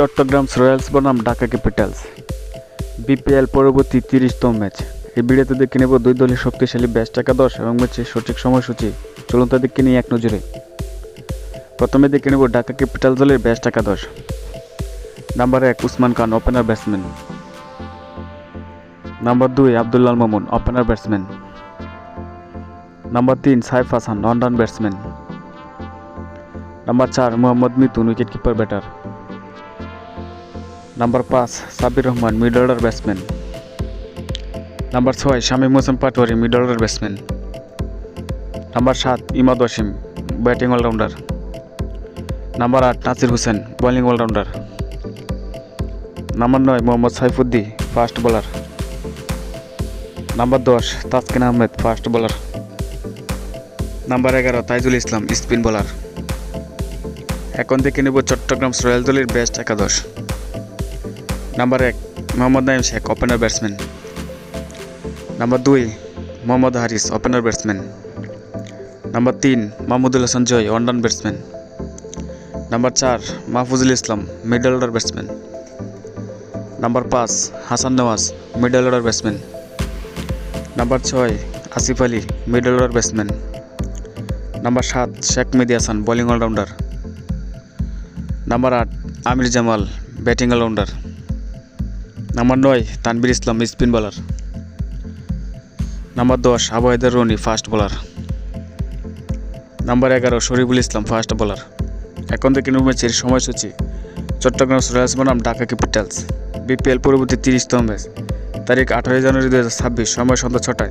Chittagong Royals বনাম Dhaka Capitals BPL পরবর্তী 30তম match. এই ভিডিওতে দেখে নেব দুই দলের শক্তিশালী বেস্ট একাদশ এবং ম্যাচের সঠিক সময়সূচি। চলুন তা দেখে নিই এক নজরে। প্রথমে দেখে নেব ঢাকা ক্যাপিটাল দলের বেস্ট একাদশ। Number 1 Usman Khan, opener batsman. Number 2 Abdullah Mamun, opener batsman. Number 3 Saif Hasan, নন-রান batsman. Number 4 Mohammad Mithun, wicket keeper batter. Number 5 Sabbir Rahman, middle order batsman. Number 6 Shamim Hossain Patwari, middle order batsman. Number 7 Imad Wasim, batting allrounder. Number 8 Nasir Hossain, bowling allrounder. Number 9 Mohammad Saifuddin, fast bowler. Number 10 Taskin Ahmed, fast bowler. Number 11 Taijul Islam, spin bowler. এখন দেখে নেব Chattogram Royal দলের best একাদশ। Number 1 Mohammad Naim Sheikh, opener batsman. Number 2 Mohammad Haris, opener batsman. Number 3 Mahmudul Hasan Joy, অন-রান batsman. Number 4 Mahfuzul Islam, middle order batsman. Number 5 Hasan Nawaz, middle order batsman. Number 6 Asif Ali, middle order batsman. Number 7 Sheikh Mehedi Hasan, bowling allrounder. Number 8 Amir Jamal, batting allrounder. Number 9 Tanvir Islam, spin bowler. Number 10 Abu Haider Rony, fast bowler. Number 11 Shoriful Islam, fast bowler. এখন থেকে ম্যাচের সময়সূচি। Chittagong Royals বনাম Dhaka Capitals BPL পরবর্তী 30তম match. তারিখ 18 জানুয়ারি 2026, সময় সন্ধ্যা 6টায়।